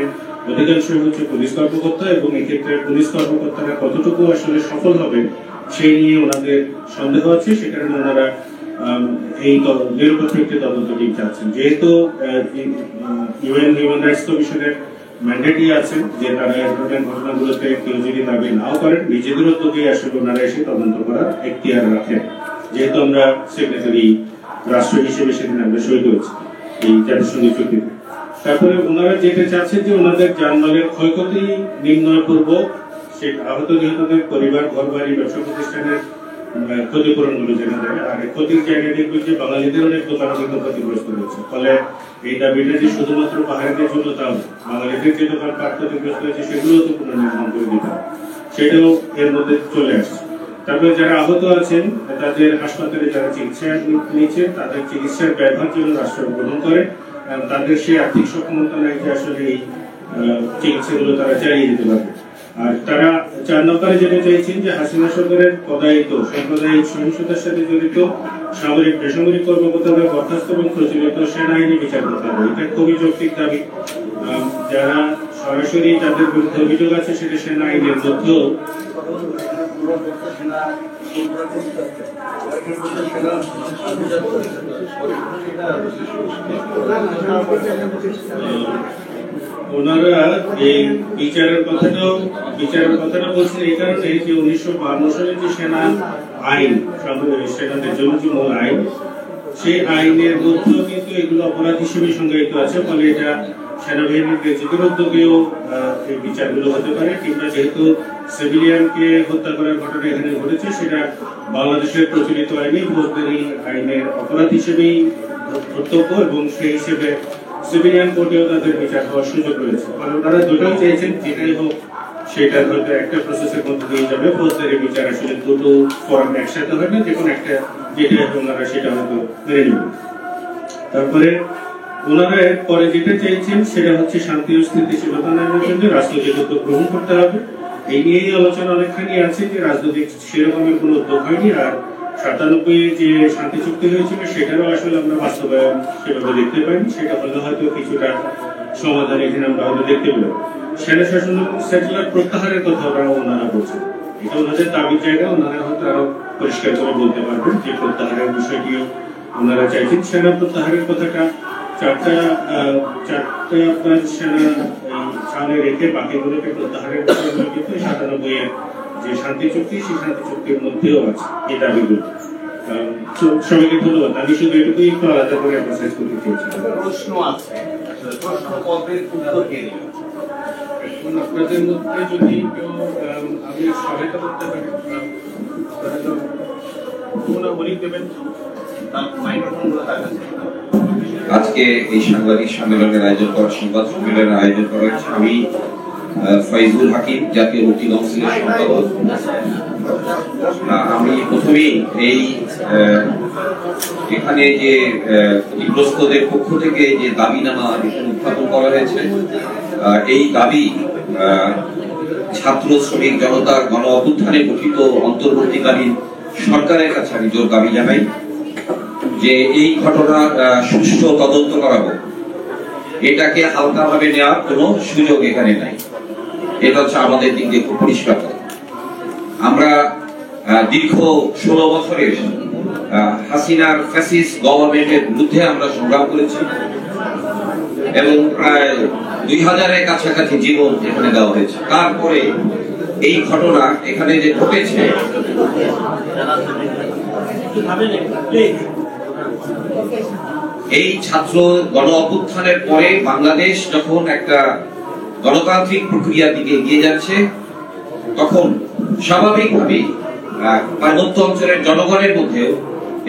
S7: অধিকাংশই হচ্ছে পুলিশ কর্মকর্তা এবং এক্ষেত্রে পুলিশ কর্মকর্তারা কতটুকু আসলে সফল হবে সেই নিয়ে ওনাদের সন্দেহ আছে। সে কারণে ওনারা এই নিরপেক্ষ একটি তদন্ত টিম চাচ্ছেন। যেহেতু ইউএন হিউম্যান রাইটস কমিশনের ম্যান্ডেটই আছে যে তারা এই ধরনের ঘটনাগুলোতে কেউ যদি দাবি নাও করেন, নিজেদের উদ্যোগে আসলে ওনারা এসে তদন্ত করার এখতিয়ার রাখেন। যেহেতু আমরা সেক্রেটারি রাষ্ট্র হিসেবে সেদিন আমরা সই করেছি এই জাতিসংঘ চুক্তিতে। তারপরে ওনারা যেটা চাচ্ছেন যে ওনাদের জানমালের ক্ষয়ক্ষতি নির্ণয়পূর্বক সে আহত নিহতদের পরিবার, ঘর বাড়ি, ব্যবসা প্রতিষ্ঠানের ক্ষতিপূরণ গুলো জানা যায়। আর ক্ষতির জায়গায় দেখবেন যে বাঙালিদের অনেক দোকানও কিন্তু ক্ষতিগ্রস্ত হয়েছে। ফলে এই দাবিটা যে শুধুমাত্র পাহাড়িদের জন্য তাও বাঙালিদের যে দোকান পাট ক্ষতিগ্রস্ত হয়েছে সেগুলো তো পুনর্নির্মাণ করে দিতে হবে, সেটাও এর মধ্যে চলে আসছে। তারপরে যারা আহত আছেন তাদের হাসপাতালে যারা চিকিৎসা নিচ্ছেন তাদের চিকিৎসার ব্যয়ভার যেন রাষ্ট্র গ্রহণ করে, তাদের সেই আর্থিক সক্ষমতা নাই যে আসলে এই চিকিৎসাগুলো তারা চালিয়ে দিতে পারবে। আর তারা 4 নম্বরে যেটা চাইছেন যে হাসিনা সরকারের পদায়িত সাম্প্রদায়িক সহিংসতার সাথে জড়িত সামরিক বেসামরিক কর্মকর্তাদের বরখাস্ত এবং প্রচলিত সেনা আইনে বিচার করতে হবে। এটা খুবই যৌক্তিক দাবি। যারা সরাসরি তাদের বিরুদ্ধে অভিযোগ আছে সেটা সেনা আইনের মধ্যেও ওনারা এই বিচারের কথাটা বলছেন এই কারণে যে 1952 সালে যে সেনা আইন, সেনাদের জন্য যে মূল আইন, সেই আইনের মধ্যেও কিন্তু এগুলো অপরাধ হিসেবে সংজ্ঞায়িত আছে। ফলে এটা সেনাবাহিনীর নিজেদের উদ্যোগেও এই বিচারগুলো হতে পারে, কিংবা যেহেতু সিভিলিয়ানকে হত্যা করার ঘটনা এখানে ঘটেছে, সেটা বাংলাদেশের প্রচলিত আইনে ফৌজদারি আইনের অপরাধ হিসেবেই কর্তব্য, এবং সেই হিসেবে সিভিলিয়ান কোর্টেও তাদের বিচার হওয়ার সুযোগ রয়েছে। ফলে ওনারা দুটোই চাইছেন, যেটাই হোক সেটা হয়তো একটা প্রসেসের মধ্যে দিয়ে যাবে। ফৌজদারি বিচার আসলে দুটো ফর্ম একসাথে হয় না, যে কোনো একটা যেটা ওনারা সেটা হয়তো মেনে নেবেন। তারপরে ওনারা পরে যেটা চাইছেন সেটা হচ্ছে শান্তি ও স্থিতিশীলতা আনার জন্য রাজনৈতিক উদ্যোগ গ্রহণ করতে হবে। এই নিয়েই আলোচনা অনেকখানি আছে যে রাজনৈতিক সেরকমের কোনো উদ্যোগ হয়নি, আর 97 যে শান্তি চুক্তি হয়েছিল সেটারও আসলে আমরা বাস্তবায়ন সেভাবে দেখতে পাইনি। সেটা হলে হয়তো কিছুটা সমাধান এখানে আমরা হয়তো দেখতে পেলাম। সেনা শাসন সেটেলার প্রত্যাহারের কথা ওনারা বলছেন, এটা ওনাদের দাবির জায়গা, ওনারা হয়তো আরো পরিষ্কার করে বলতে পারবেন যে প্রত্যাহারের বিষয়টিও ওনারা চাইছেন। সেনা প্রত্যাহারের কথাটা চারটা আপনার সেনা সামনে রেখে বাকিগুলোকে প্রত্যাহারের বিষয়গুলো কিন্তু 97 যে শান্তি চুক্তি, সেই শান্তি চুক্তির মধ্যেও আছে এই দাবিগুলো। সবাইকে ধন্যবাদ। আমি শুধু এটুকুই একটু আলাদা করে প্রসেস করতে চেয়েছি।
S8: প্রশ্ন আছে, প্রশ্ন পদের উত্তর কে দিবেন?
S7: এখন আপনাদের মধ্যে যদি কেউ আমি সহায়তা করতে পারি, বলি দেবেন।
S8: আজকে এই সাংবাদিক সম্মেলনের আয়োজন করা, সংবাদ সম্মেলনের আয়োজন করা হচ্ছে। আমি ফয়জুল হাকিম, জাতীয় মুক্তি কাউন্সিলের সম্পাদক। আমি প্রথমেই এই এখানে যে ক্ষতিগ্রস্তদের পক্ষ থেকে যে দাবিনামা উত্থাপন করা হয়েছে, এই দাবি ছাত্র শ্রমিক জনতার গণ অভ্যুত্থানে গঠিত অন্তর্বর্তীকালীন সরকারের কাছে আমি জোর দাবি জানাই যে এই ঘটনার সুষ্ঠু তদন্ত করা হোক। এটাকে হালকা ভাবে নেওয়ার কোনো সুযোগ এখানে নাই। এটা হচ্ছে আমাদের দিক দিয়ে খুব পরিষ্কার। আমরা দীর্ঘ 16 বছরের হাসিনার ফ্যাসিস্ট গভর্নমেন্টের বিরুদ্ধে আমরা সংগ্রাম করেছি, এবং প্রায় 2000-এর কাছাকাছি জীবন এখানে দেওয়া হয়েছে। তারপরে এই ঘটনা এখানে যে ঘটেছে, এই ছাত্র গণ অভ্যুত্থানের পরে বাংলাদেশ যখন একটা গণতান্ত্রিক প্রক্রিয়ার দিকে এগিয়ে যাচ্ছে, তখন স্বাভাবিকভাবেই পার্বত্য অঞ্চলের জনগণের মধ্যেও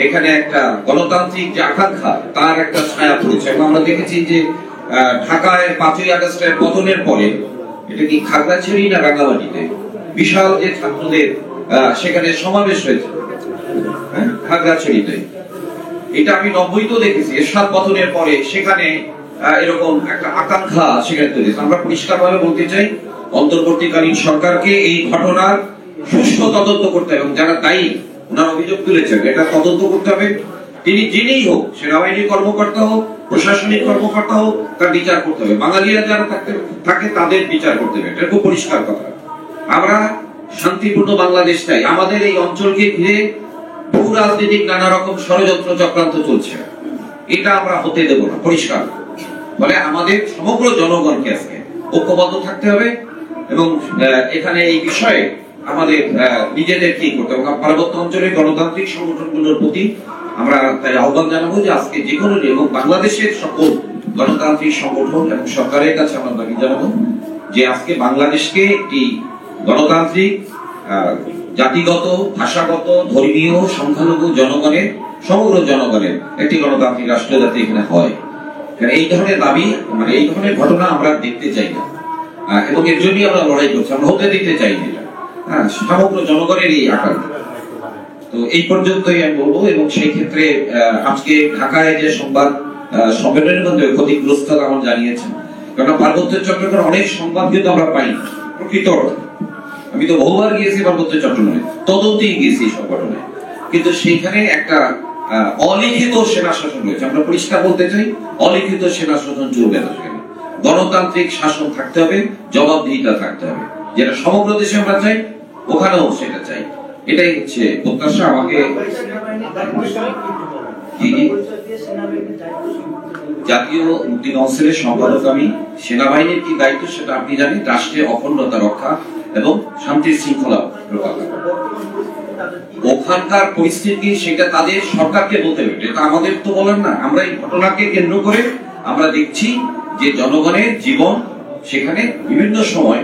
S8: এখানে একটা গণতান্ত্রিক যে আকাঙ্ক্ষা, তার একটা ছায়া পড়েছে। এবং আমরা দেখেছি যে ঢাকায় 5ই আগস্টের পতনের পরে, এটা কি খাগড়াছড়ি না রাঙ্গামাটিতে, বিশাল যে ছাত্রদের সেখানে সমাবেশ হয়েছে খাগড়াছড়িতে। এটা আমি 90-তেও দেখেছি। এরশাদ পতনের পরে সেখানে এরকম একটা আকাঙ্ক্ষা সেখানে তৈরি। আমরা পরিষ্কারভাবে বলতে চাই, অন্তর্বর্তীকালীন সরকারকে এই ঘটনার সুষ্ঠু তদন্ত করতে হবে, এবং যারা দায়ী, ওনার অভিযোগ তুলেছেন, এটা তদন্ত করতে হবে। তিনি যিনিই হোক, সেনাবাহিনীর কর্মকর্তা হোক, প্রশাসনিক কর্মকর্তা হোক, তার বিচার করতে হবে। বাঙালিরা যারা থাকে তাদের বিচার করতে হবে, এটা খুব পরিষ্কার কথা। আমরা শান্তিপূর্ণ বাংলাদেশ চাই। আমাদের এই অঞ্চলকে ঘিরে ভূ রাজনৈতিক নানা রকম ষড়যন্ত্র চক্রান্ত চলছে, এটা আমরা হতে দেব না, পরিষ্কার। ফলে আমাদের সমগ্র জনগণকে আজকে ঐক্যবদ্ধ থাকতে হবে, এবং এখানে এই বিষয়ে আমাদের নিজেদের কি করতে হবে। পার্বত্য অঞ্চলের গণতান্ত্রিক সংগঠনগুলোর প্রতি আমরা তাই আহ্বান জানাবো যে আজকে যে কোনো, এবং বাংলাদেশের সকল গণতান্ত্রিক সংগঠন এবং সরকারের কাছে আমরা দাবি জানাবো যে আজকে বাংলাদেশকে একটি গণতান্ত্রিক, জাতিগত, ভাষাগত, ধর্মীয়, সংখ্যালঘু জনগণের, সমগ্র জনগণের একটি গণতান্ত্রিক রাষ্ট্র যাতে এখানে হয়। এই ধরনের দাবি, মানে এই ধরনের ঘটনা আমরা দেখতে চাই না, এবং এর জন্যই আমরা লড়াই করছি। আমরা হতে দিতে চাই না, সমগ্র জনগণের এই আকাঙ্ক্ষা। তো এই পর্যন্তই আমি বলবো। এবং সেই ক্ষেত্রে আজকে ঢাকায় যে সংবাদ সম্মেলনের মধ্যে ক্ষতিগ্রস্ত আমার জানিয়েছেন, কারণ পার্বত্য চট্টগ্রামের অনেক সংবাদ কিন্তু আমরা পাই না প্রকৃত অর্থে। আমি তো বহুবার গিয়েছি পার্বত্য চট্টগ্রামে, তদন্তেই গিয়েছি সব ঘটনায়, কিন্তু সেইখানে একটা অলিখিত সেনা শাসন রয়েছে। আমরা পরিষ্কার বলতে চাই, অলিখিত সেনা শাসন চলবে না। সেখানে গণতান্ত্রিক শাসন থাকতে হবে, জবাবদিহিতা থাকতে হবে, যেটা সমগ্র দেশে আমরা চাই, ওখানেও সেটা চাই। এটাই হচ্ছে প্রত্যাশা। আমাকে জাতীয় মুক্তি কাউন্সিলের সম্পাদক আমি। সেনাবাহিনীর কি দায়িত্ব সেটা আপনি জানেন, রাষ্ট্রের অখণ্ডতা রক্ষা এবং শান্তি শৃঙ্খলা রক্ষা করা। ওখানকার পরিস্থিতি সেটা তাদের সরকারকে বলতে হবে, এটা আমাদের তো বলেন না। আমরা এই ঘটনাকে কেন্দ্র করে আমরা দেখছি যে জনগণের জীবন সেখানে বিভিন্ন সময়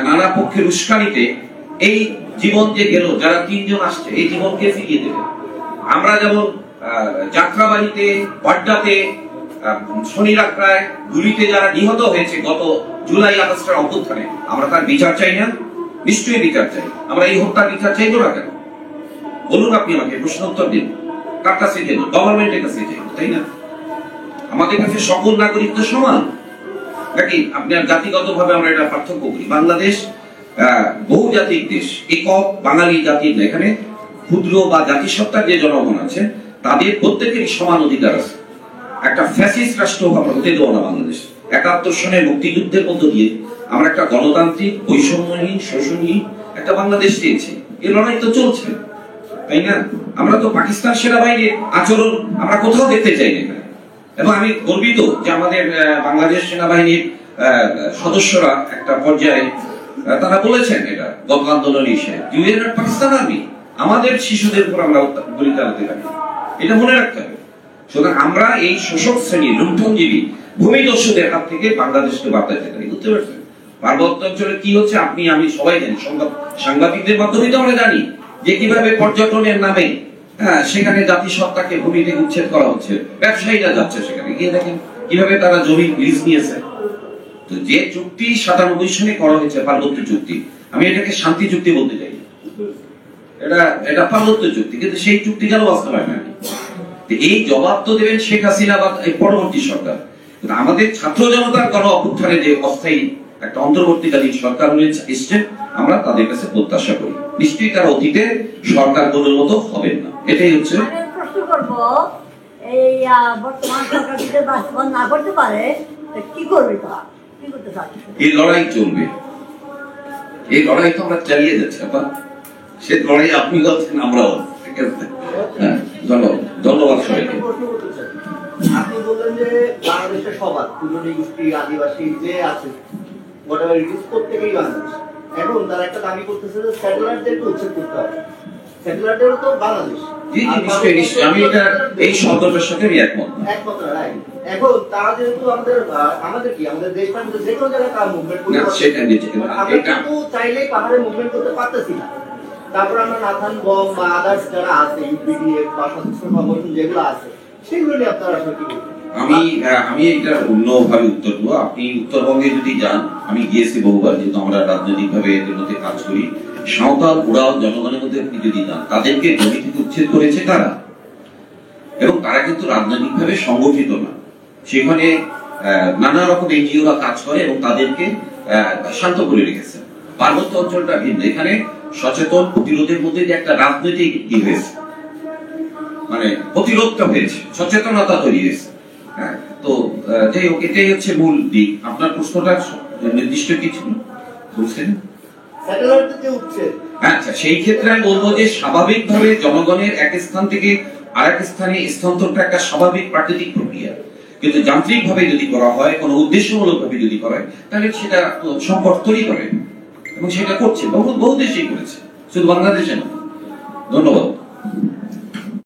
S8: নানা পক্ষের উস্কানিতে এই জীবন যে গেল, যারা 3 জন আসছে এই জীবনকে ফিরিয়ে দেবে। আমরা যেমন যাত্রাবাড়িতে, বাড্ডাতে, শনিরাকড়ায়, গুলিতে যারা নিহত হয়েছে গত জুলাই আগস্টের অভ্যুত্থানে, আমরা তার বিচার চাই না? নিশ্চয়ই বিচার চাই। আমরা এই হত্যার বিচার চাইবো না কেন? বলুন, আপনি আমাকে প্রশ্ন উত্তর দিন। কার কাছে চাইবো? গভর্নমেন্টের কাছে চাইবো, তাই না? আমাদের কাছে সকল নাগরিক তো সমান নাকি? আপনার জাতিগত ভাবে আমরা এটা পার্থক্য করি। বাংলাদেশ বহুজাতিক দেশ, একক বাঙালি জাতির না। এখানে ক্ষুদ্র বা জাতিসত্তার যে জনগণ আছে তাদের প্রত্যেকেরই সমান অধিকার আছে। একটা ফ্যাসিস্ট রাষ্ট্র হতে দেবো না বাংলাদেশ। ৭১ সনের মুক্তিযুদ্ধের মধ্য দিয়ে আমরা একটা গণতান্ত্রিক, বৈষম্যহীন, শোষণহীন একটা বাংলাদেশ চেয়েছি। এই লড়াই তো চলছে, তাই না? আমরা তো পাকিস্তান সেনাবাহিনীর আচরণ আমরা কোথাও দেখতে চাই না। এবং আমি গর্বিত যে আমাদের বাংলাদেশ সেনাবাহিনীর সদস্যরা একটা পর্যায়ে তারা বলেছেন এটা গত আন্দোলনে এসে, you are not Pakistan army. আমাদের শিশুদের উপর আমরা গুলি চালাতে পারি, এটা মনে রাখতে হবে। সুতরাং আমরা এই শোষক শ্রেণী, লুণ্ঠনজীবী ভূমিদস্যুদের হাত থেকে বাংলাদেশকে বাঁচাতে পারি। বুঝতে পারছেন? পার্বত্য অঞ্চলে কি হচ্ছে আপনি আমি সবাই জানি, সাংবাদিকদের মাধ্যমে তো আমরা জানি যে কিভাবে পর্যটনের নামে সেখানে জাতিসত্তাকে ভূমি থেকে উচ্ছেদ করা হচ্ছে। ব্যবসায়ীরা যাচ্ছে সেখানে, গিয়ে দেখেন কিভাবে তারা জমি লিজ নিয়েছে। তো যে চুক্তি ৯৭ সনে করা হয়েছে, পার্বত্য চুক্তি, আমি এটাকে শান্তি চুক্তি বলতে চাই। এটা পার্বত্য চুক্তি, কিন্তু সেই চুক্তি কেন বাস্তবায়ন হয়নি? এই জবাব তো দেবেন শেখ হাসিনা বা পরবর্তী সরকার। আমাদের ছাত্র জনতার গণ অভ্যুত্থানে যে অস্থায়ী একটা অন্তর্বর্তীকালীন সরকার এসছে, আমরা তাদের কাছে প্রত্যাশা করি নিশ্চয়ই তারা অতীতে সরকারগুলোর মতো হবেন না। এটাই হচ্ছে
S9: প্রশ্ন করব, এই বর্তমান সরকার যদি বাস্তবায়ন না করতে পারে কি করবে তারা? কি করতে চাচ্ছে?
S8: এই লড়াই চলবে, এই লড়াই তো আমরা চালিয়ে যাচ্ছি। সে লড়াই আপনি বলছেন, আমরাও। ঠিক আছে, ধন্যবাদ সবাইকে।
S10: আপনি বললেন যে বাংলাদেশের সবার পূজনী গোষ্ঠী, আদিবাসী যে আছে, প্রত্যেকেই বাংলাদেশ। এখন তারা একটা দাবি করতেছে যে স্যাটেলাইটদেরকে উচ্ছেদ করতে হবে। স্যাটেলাইটেরও তো বাংলাদেশ।
S8: নিশ্চয়ই আমি এটা এই শব্দটার সাথে একমত।
S10: এখন তারা যেহেতু আমাদের কি আমাদের দেশটার মধ্যে যে কোনো জায়গায় তারা মুভমেন্ট করতে আমরা কিন্তু চাইলেই পাহাড়ে মুভমেন্ট করতে পারতেছি না। তারপর আমরা নাথান বম বা আদার্স যারা আছে, ইউপিডিএফ বা সশস্ত্র সংগঠন যেগুলো আছে, সেগুলো নিয়ে আপনারা আসলে কি বলবেন?
S8: আমি এটা অন্যভাবে উত্তর দেবো। আপনি উত্তরবঙ্গে যদি যান, আমি গিয়েছি বহুবার, যেহেতু আমরা রাজনৈতিক ভাবে এদের মধ্যে কাজ করি। সাঁওতাল, উড়াও জনগণের মধ্যে আপনি যদি যান, তাদেরকে জমি থেকে উচ্ছেদ করেছে তারা, এবং তারা কিন্তু রাজনৈতিক ভাবে সংগঠিত না। সেখানে নানা রকম এনজিওরা কাজ করে এবং তাদেরকে শান্ত করে রেখেছে। পার্বত্য অঞ্চলটা ভিন্ন, এখানে সচেতন প্রতিরোধের মধ্যে যে একটা রাজনৈতিক কি হয়েছে, মানে প্রতিরোধটা হয়েছে, সচেতনতা তৈরি হয়েছে। তো যাই হোক, এটাই হচ্ছে মূল দিক। আপনার প্রশ্নটা নির্দিষ্ট কিছু বলছেন? আচ্ছা, সেই ক্ষেত্রে আমি বলবো যে স্বাভাবিকভাবে জনগণের এক স্থান থেকে আরেক স্থানে স্থানান্তরটা একটা স্বাভাবিক প্রাকৃতিক প্রক্রিয়া। কিন্তু যান্ত্রিক ভাবে যদি করা হয়, কোনো উদ্দেশ্যমূলক ভাবে যদি করা হয়, তাহলে সেটা সংকট তৈরি করে, এবং সেটা করছে বহু দেশেই করেছে, শুধু বাংলাদেশে না। ধন্যবাদ।